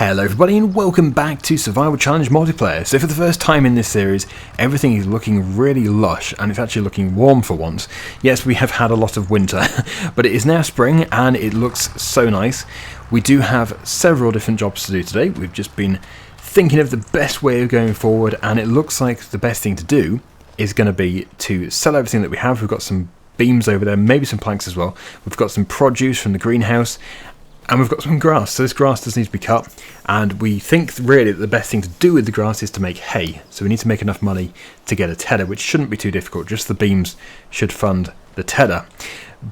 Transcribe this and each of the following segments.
Hello everybody and welcome back to Survival Challenge Multiplayer. So for the first time in this series, everything is looking really lush and it's actually looking warm for once. Yes, we have had a lot of winter, but it is now spring and it looks so nice. We do have several different jobs to do today. We've just been thinking of the best way of going forward, and it looks like the best thing to do is going to be to sell everything that we have. We've got some beams over there, maybe some planks as well. We've got some produce from the greenhouse. And we've got some grass, so this grass does need to be cut, and we think really that the best thing to do with the grass is to make hay. So we need to make enough money to get a tedder, which shouldn't be too difficult, just the beams should fund the tedder.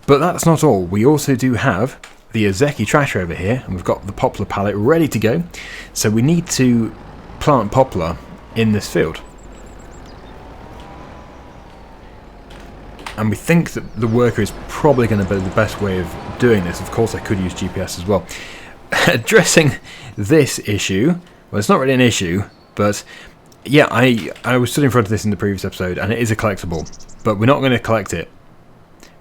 But that's not all, we also do have the Ozeki tractor over here, and we've got the poplar pallet ready to go, so we need to plant poplar in this field. And we think that the worker is probably going to be the best way of doing this. Of course, I could use GPS as well. Addressing this issue, well, it's not really an issue, but yeah, I was stood in front of this in the previous episode, and it is a collectible, but we're not going to collect it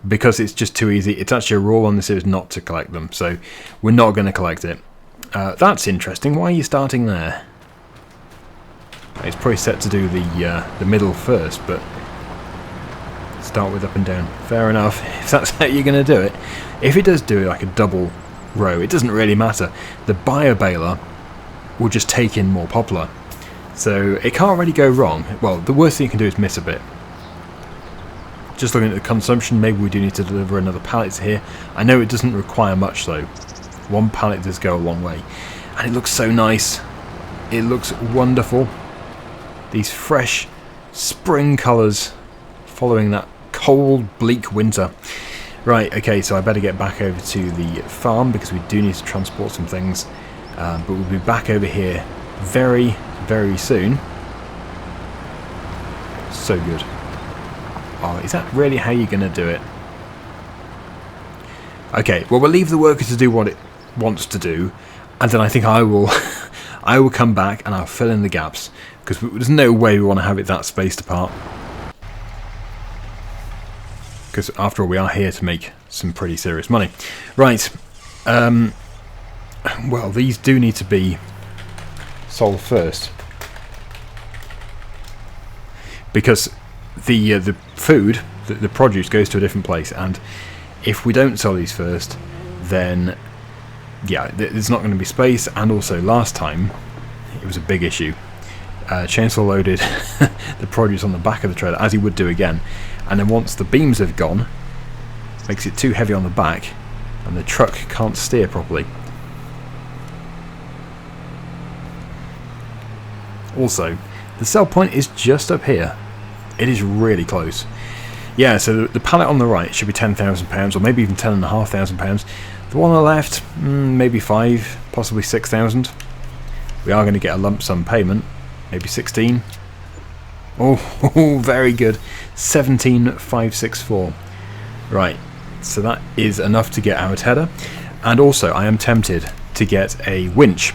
because it's just too easy. It's actually a rule on the series not to collect them, so we're not going to collect it. That's interesting. Why are you starting there? It's probably set to do the middle first, but start with up and down. Fair enough, if that's how you're going to do it. If it does do it like a double row, it doesn't really matter. The bio baler will just take in more poplar. So it can't really go wrong. Well, the worst thing you can do is miss a bit. Just looking at the consumption, maybe we do need to deliver another pallet here. I know it doesn't require much though. One pallet does go a long way. And it looks so nice. It looks wonderful. These fresh spring colours following that cold, bleak winter. Right, okay, so I better get back over to the farm because we do need to transport some things. But we'll be back over here very, very soon. So good. Oh, is that really how you're going to do it? Okay, well, we'll leave the worker to do what it wants to do, and then I think I will I will come back and I'll fill in the gaps, because there's no way we want to have it that spaced apart. Because after all, we are here to make some pretty serious money. Right, well, these do need to be sold first, because the food, the produce goes to a different place, and if we don't sell these first, then yeah, there's not going to be space. And also last time it was a big issue. Chainsaw loaded the produce on the back of the trailer, as he would do again, and then once the beams have gone, makes it too heavy on the back and the truck can't steer properly. Also, the sell point is just up here. It is really close. Yeah, so the pallet on the right should be £10,000, or maybe even £10,500. The one on the left, maybe 5, possibly 6,000. We are going to get a lump sum payment, maybe 16. Oh, very good. 17,564. Right, so that is enough to get our tedder. And also, I am tempted to get a winch.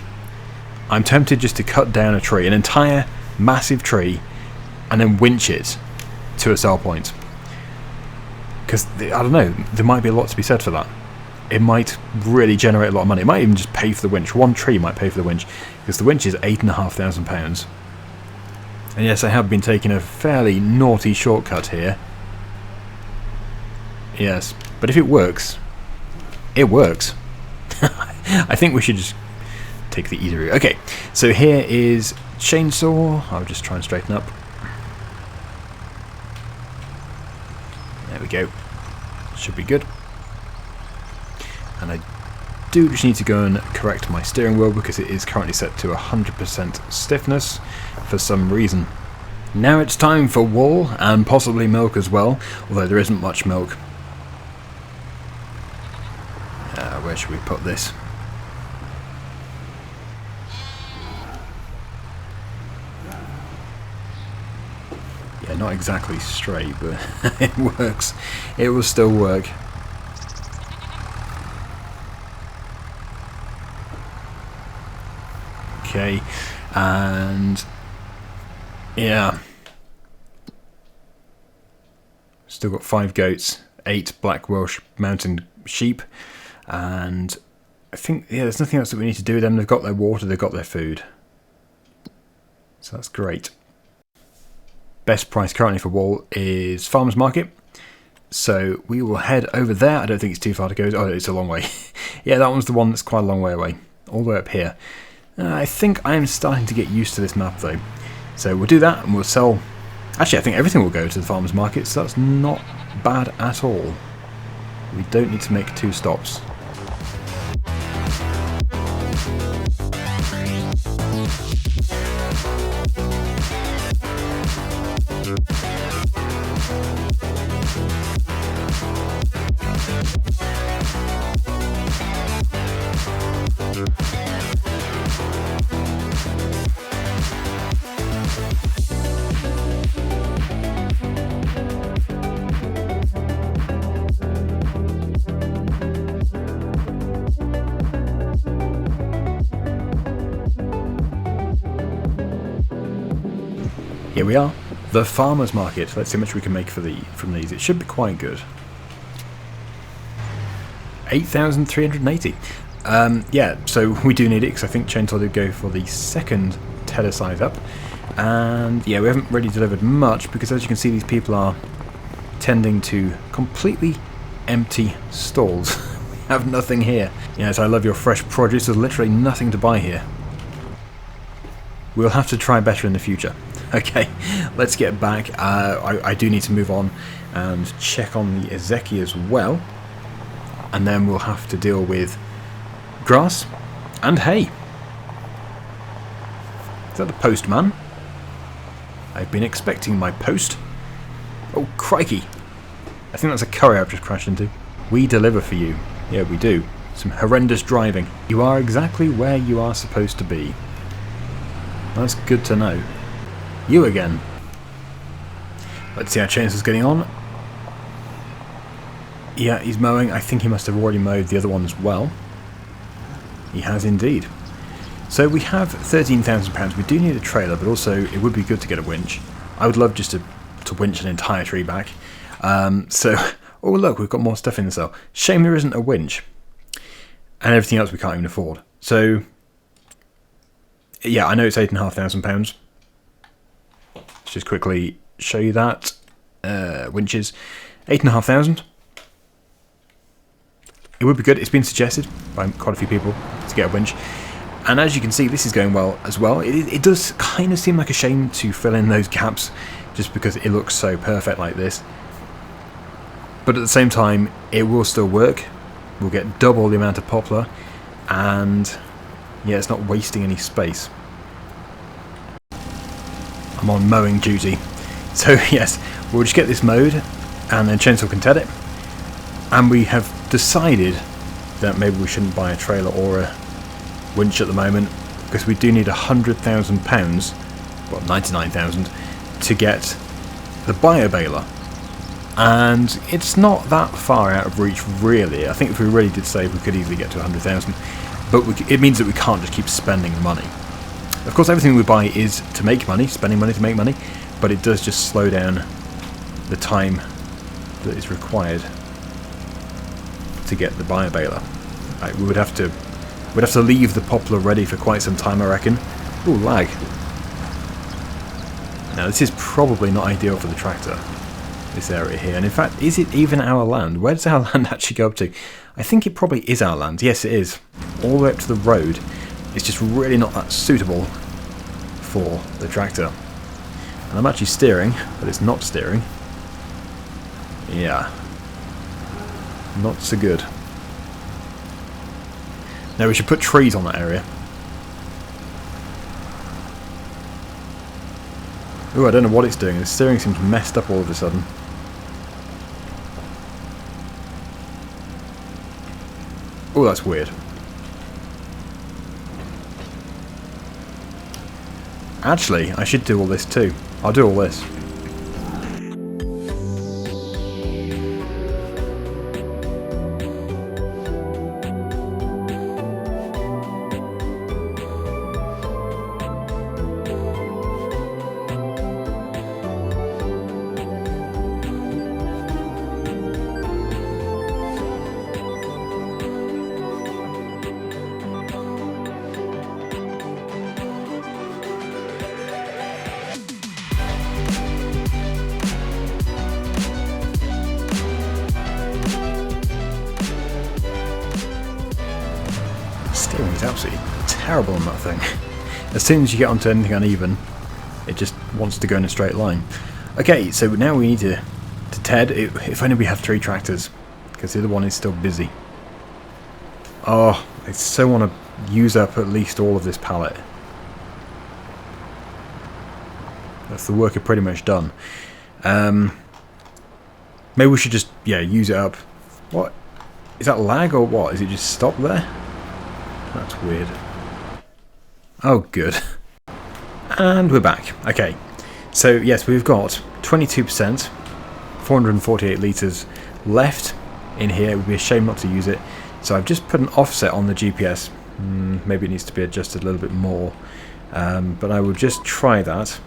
I'm tempted just to cut down a tree, an entire massive tree, and then winch it to a sell point. Because, I don't know, there might be a lot to be said for that. It might really generate a lot of money. It might even just pay for the winch. One tree might pay for the winch, because the winch is £8,500. And yes, I have been taking a fairly naughty shortcut here. Yes, but if it works, it works. I think we should just take the easy route. Okay, so here is chainsaw. I'll just try and straighten up. There we go. Should be good. And I do just need to go and correct my steering wheel, because it is currently set to 100% stiffness for some reason. Now it's time for wool and possibly milk as well, although there isn't much milk. Where should we put this? Yeah, not exactly straight, but it works. It will still work. Okay, and yeah, still got 5 goats, 8 black Welsh mountain sheep, and I think, yeah, there's nothing else that we need to do with them. They've got their water, they've got their food. So that's great. Best price currently for wool is Farmer's Market. So we will head over there. I don't think it's too far to go. Oh, it's a long way. Yeah, that one's the one that's quite a long way away. All the way up here. I think I'm starting to get used to this map though. So we'll do that and we'll sell... Actually, I think everything will go to the Farmer's Market, so that's not bad at all. We don't need to make 2 stops. Here we are, the Farmer's Market. Let's see how much we can make from these. It should be quite good. 8,380. Yeah, so we do need it because I think Chainsaw did go for the second tether size up. And yeah, we haven't really delivered much because as you can see, these people are tending to completely empty stalls. We have nothing here. Yes, I love your fresh produce. There's literally nothing to buy here. We'll have to try better in the future. Okay, let's get back. I do need to move on and check on the Ezeki as well. And then we'll have to deal with grass and hay. Is that the postman? I've been expecting my post. Oh, crikey. I think that's a curry I've just crashed into. We deliver for you. Yeah, we do. Some horrendous driving. You are exactly where you are supposed to be. That's good to know. You again. Let's see how Chainsaw's getting on. Yeah, he's mowing. I think he must have already mowed the other one as well. He has indeed. So we have £13,000. We do need a trailer, but also it would be good to get a winch. I would love just to winch an entire tree back. Oh look, we've got more stuff in the cell. Shame there isn't a winch. And everything else we can't even afford. So, yeah, I know it's £8,500. Let's just quickly show you that. Winches, 8,500. It would be good. It's been suggested by quite a few people to get a winch. And as you can see, this is going well as well. It does kind of seem like a shame to fill in those gaps just because it looks so perfect like this. But at the same time, it will still work. We'll get double the amount of poplar. And yeah, it's not wasting any space. I'm on mowing duty. So yes, we'll just get this mowed and then Chainsaw can ted it. And we have decided that maybe we shouldn't buy a trailer or a winch at the moment because we do need £100,000, well 99,000, to get the bio baler. And it's not that far out of reach really. I think if we really did save we could easily get to 100,000, but it means that we can't just keep spending the money. Of course everything we buy is to make money, spending money to make money, but it does just slow down the time that is required to get the bio baler. Right, we'd have to leave the poplar ready for quite some time, I reckon. Ooh, lag. Now this is probably not ideal for the tractor, this area here. And in fact, is it even our land? Where does our land actually go up to? I think it probably is our land. Yes, it is. All the way up to the road. It's just really not that suitable for the tractor. And I'm actually steering, but it's not steering. Yeah. Not so good. Now we should put trees on that area. Ooh, I don't know what it's doing. The steering seems messed up all of a sudden. Oh, that's weird. Actually, I should do all this too. I'll do all this. absolutely terrible on that thing. As soon as you get onto anything uneven, it just wants to go in a straight line. Okay, so now we need to Ted. If only we had 3 tractors, because the other one is still busy. Oh, I so want to use up at least all of this pallet. That's the work pretty much done. Maybe we should just, yeah, use it up. What? Is that lag or what? Is it just stop there? That's weird. Oh, good. And we're back. Okay. So, yes, we've got 22%, 448 litres left in here. It would be a shame not to use it. So I've just put an offset on the GPS. Maybe it needs to be adjusted a little bit more. But I will just try that.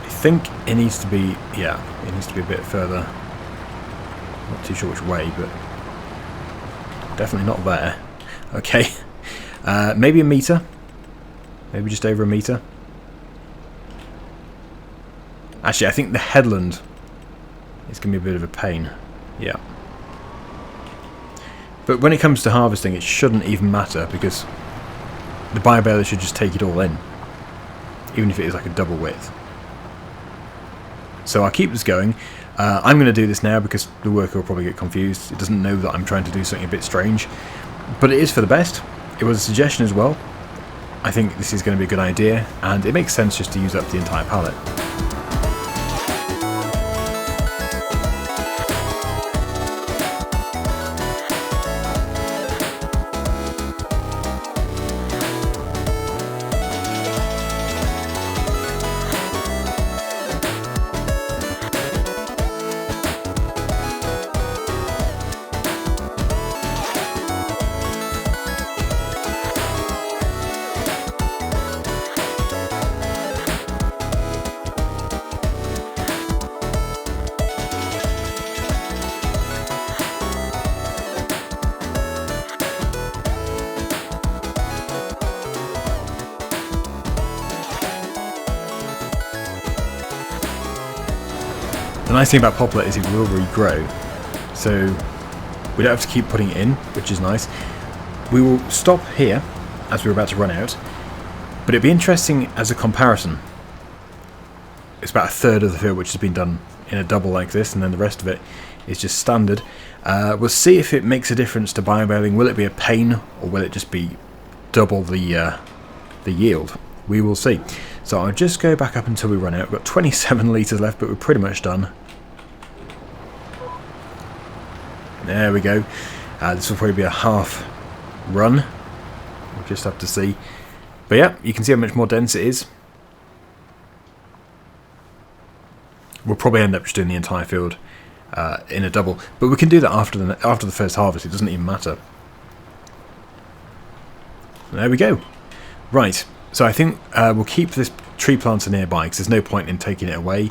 I think it needs to be, yeah, it needs to be a bit further. Not too sure which way, but definitely not there. Okay, maybe a metre, maybe just over a metre. Actually, I think the headland is going to be a bit of a pain. Yeah. But when it comes to harvesting, it shouldn't even matter, because the biobaler should just take it all in, even if it is like a double width. So I'll keep this going. I'm going to do this now because the worker will probably get confused. It doesn't know that I'm trying to do something a bit strange. But it is for the best. It was a suggestion as well. I think this is going to be a good idea, and it makes sense just to use up the entire pallet. The nice thing about Poplar is it will regrow, so we don't have to keep putting it in, which is nice. We will stop here, as we're about to run out, but it'd be interesting as a comparison. It's about a third of the field which has been done in a double like this, and then the rest of it is just standard. We'll see if it makes a difference to biobaling. Will it be a pain, or will it just be double the yield? We will see. So I'll just go back up until we run out. We've got 27 litres left, but we're pretty much done. There we go. This will probably be a half run. We'll just have to see. But yeah, you can see how much more dense it is. We'll probably end up just doing the entire field in a double. But we can do that after the first harvest. It doesn't even matter. There we go. Right. So I think we'll keep this tree planter nearby because there's no point in taking it away.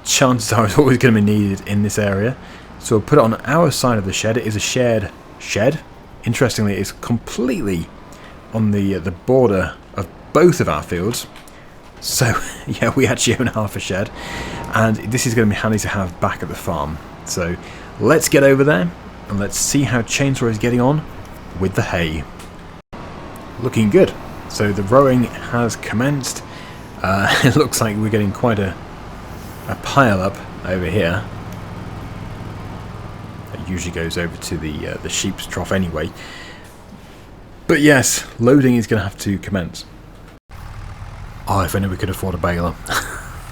Chances are it's always going to be needed in this area. So we'll put it on our side of the shed. It is a shared shed. Interestingly, it's completely on the border of both of our fields. So yeah, we actually own half a shed. And this is going to be handy to have back at the farm. So let's get over there and let's see how Chainsaw is getting on with the hay. Looking good. So the rowing has commenced. It looks like we're getting quite a pile up over here. It usually goes over to the sheep's trough anyway. But yes, loading is going to have to commence. Oh, if only we could afford a baler.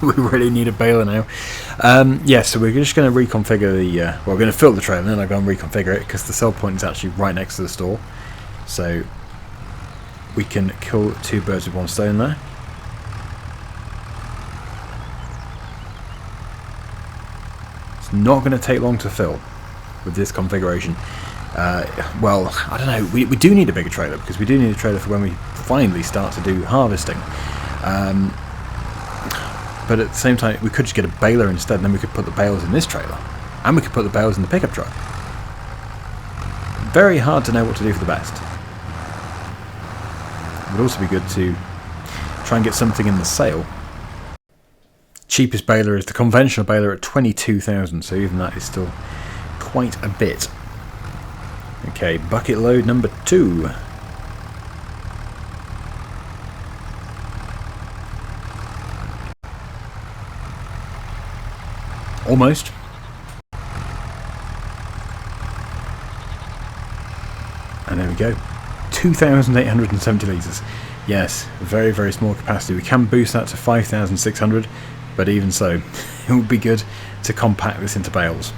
We really need a baler now. Yeah, so we're just going to reconfigure the... well, we're going to fill the trailer and then I'm going to reconfigure it because the sell point is actually right next to the store. So we can kill 2 birds with 1 stone there. It's not going to take long to fill with this configuration. Well, I don't know, we do need a bigger trailer because we do need a trailer for when we finally start to do harvesting. But at the same time, we could just get a baler instead, and then we could put the bales in this trailer. And we could put the bales in the pickup truck. Very hard to know what to do for the best. It would also be good to try and get something in the sale. Cheapest baler is the conventional baler at 22,000, so even that is still quite a bit. Okay, bucket load number 2. Almost. And there we go. 2,870 litres. Yes, very, very small capacity. We can boost that to 5,600, but even so, it would be good to compact this into bales.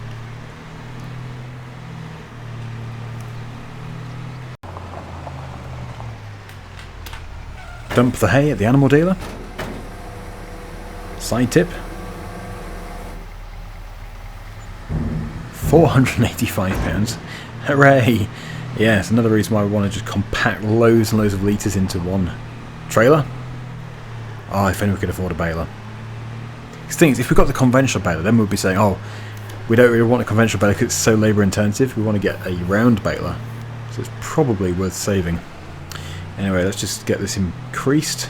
Dump the hay at the animal dealer. Side tip. £485. Hooray! Yes, another reason why we want to just compact loads and loads of litres into one trailer. Oh, if only we could afford a baler. Because the thing is, if we got the conventional baler, then we'd be saying, oh, we don't really want a conventional baler because it's so labour intensive. We want to get a round baler. So it's probably worth saving. Anyway, let's just get this increased.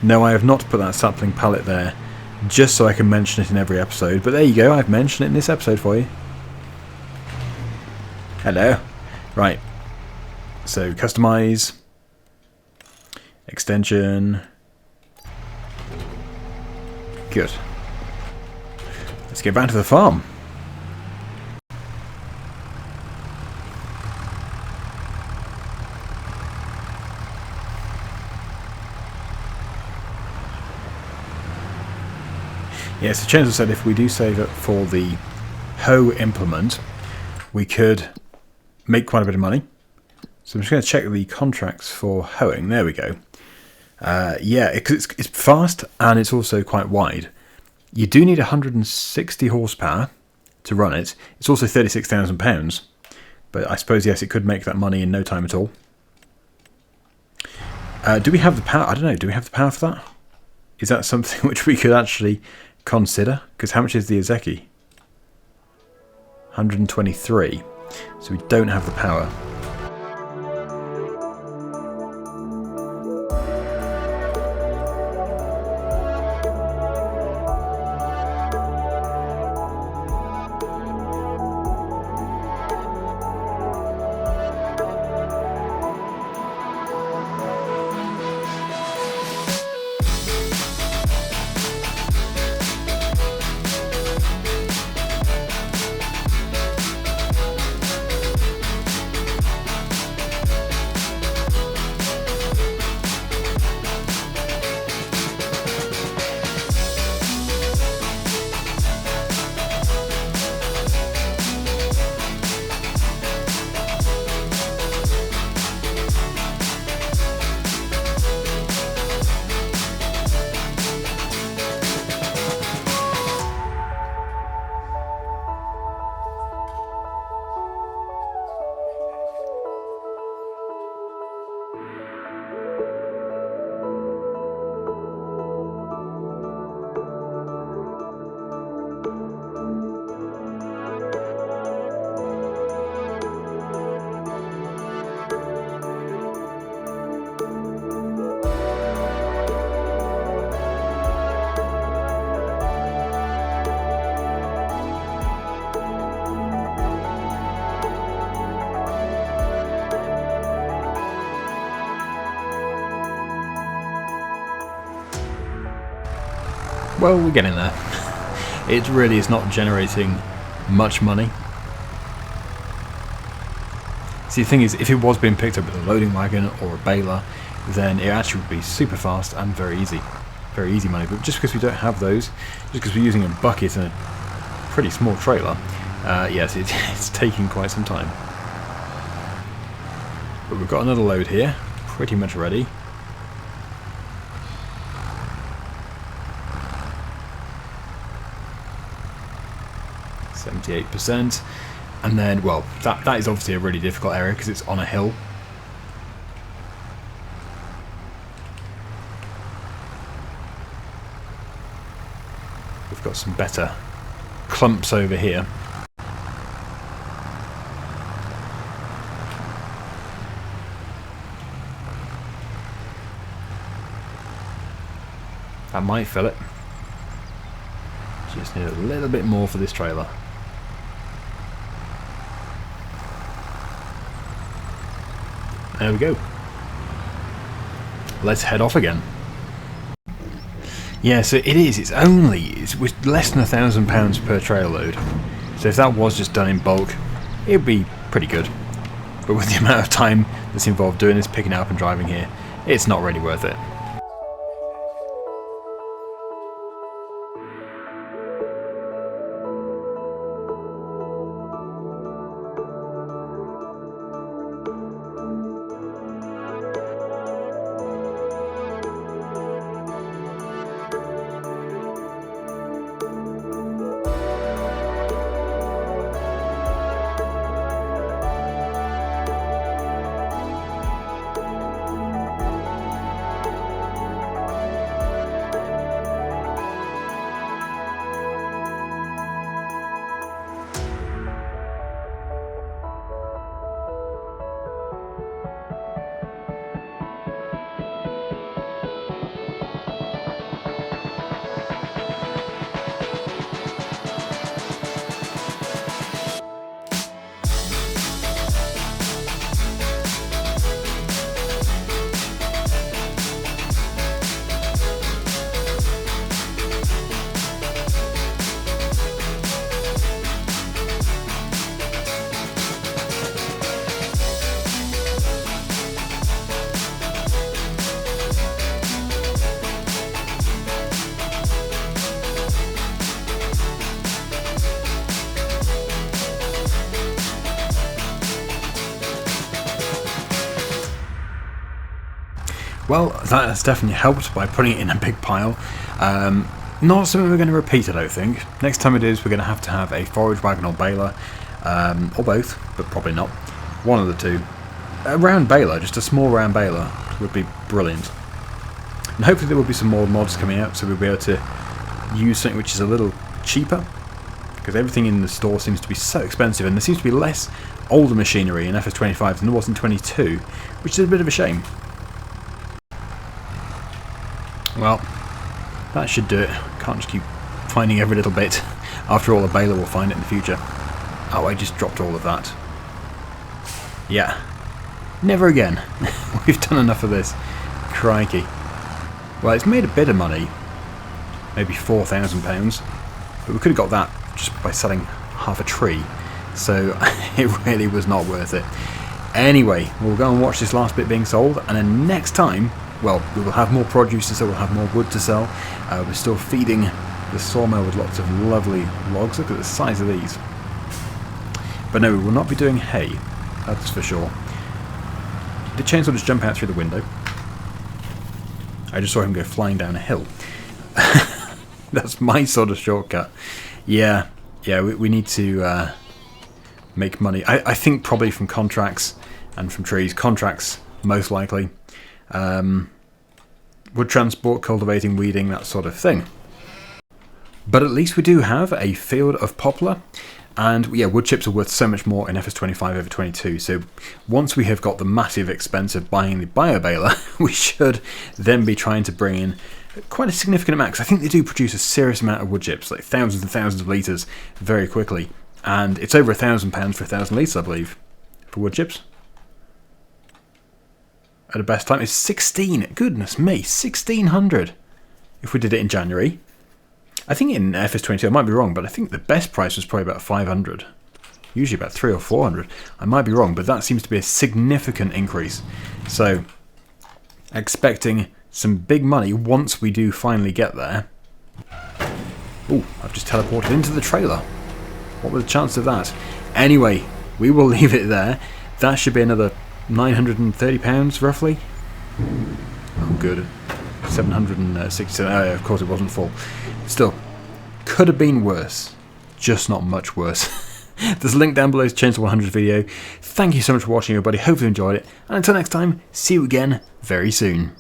No, I have not put that sapling pallet there, just so I can mention it in every episode. But there you go, I've mentioned it in this episode for you. Hello. Right. So, customize. Extension. Good. Let's get back to the farm. Yes, the Chainsaw said if we do save up for the hoe implement, we could make quite a bit of money. So I'm just going to check the contracts for hoeing. There we go. Yeah, it's fast and it's also quite wide. You do need 160 horsepower to run it. It's also £36,000. But I suppose, yes, it could make that money in no time at all. Do we have the power? I don't know. Do we have the power for that? Is that something which we could actually consider? Because how much is the Ezeki? 123. So we don't have the power. Well, we're getting there. It really is not generating much money. See, the thing is, if it was being picked up with a loading wagon or a baler, then it actually would be super fast and very easy. Very easy money. But just because we don't have those, just because we're using a bucket and a pretty small trailer, yes, it's taking quite some time. But we've got another load here, pretty much ready. %, and then, well, that is obviously a really difficult area because it's on a hill. We've got some better clumps over here. That might fill it. Just need a little bit more for this trailer. There we go. Let's head off again. Yeah, so it's less than £1,000 per trail load. So if that was just done in bulk, it'd be pretty good. But with the amount of time that's involved doing this, picking it up and driving here, it's not really worth it. Well, that has definitely helped by putting it in a big pile. Not something we're going to repeat, I don't think. Next time it is, we're going to have a forage wagon or baler, or both, but probably not. One of the two. A round baler, just a small round baler, would be brilliant. And hopefully there will be some more mods coming out, so we'll be able to use something which is a little cheaper, because everything in the store seems to be so expensive, and there seems to be less older machinery in FS25 than there was in 22, which is a bit of a shame. Well, that should do it. Can't just keep finding every little bit. After all, a baler will find it in the future. Oh, I just dropped all of that. Yeah. Never again. We've done enough of this. Crikey. Well, it's made a bit of money. Maybe £4,000. But we could have got that just by selling half a tree. So it really was not worth it. Anyway, we'll go and watch this last bit being sold. And then next time, well, we will have more produce to sell, we'll have more wood to sell. We're still feeding the sawmill with lots of lovely logs. Look at the size of these. But no, we will not be doing hay, that's for sure. Did the chainsaw just jump out through the window? I just saw him go flying down a hill. That's my sort of shortcut. Yeah, we need to make money. I think probably from contracts and from trees. Contracts, most likely. Wood transport, cultivating, weeding, that sort of thing. But at least we do have a field of poplar, and yeah, wood chips are worth so much more in FS25 over 22, so once we have got the massive expense of buying the bio-baler, we should then be trying to bring in quite a significant amount, because I think they do produce a serious amount of wood chips, like thousands and thousands of litres very quickly, and it's over £1,000 for 1,000 litres, I believe, for wood chips. At the best time, it's 16. Goodness me, 1,600 if we did it in January. I think in FS22, I might be wrong, but I think the best price was probably about 500. Usually about 300 or 400. I might be wrong, but that seems to be a significant increase. So, expecting some big money once we do finally get there. Oh, I've just teleported into the trailer. What were the chances of that? Anyway, we will leave it there. That should be another £930 roughly. Oh, good. 760. Of course, it wasn't full. Still, could have been worse. Just not much worse. There's a link down below to Chainsaw 100 video. Thank you so much for watching, everybody. Hope you enjoyed it. And until next time, see you again very soon.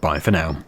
Bye for now.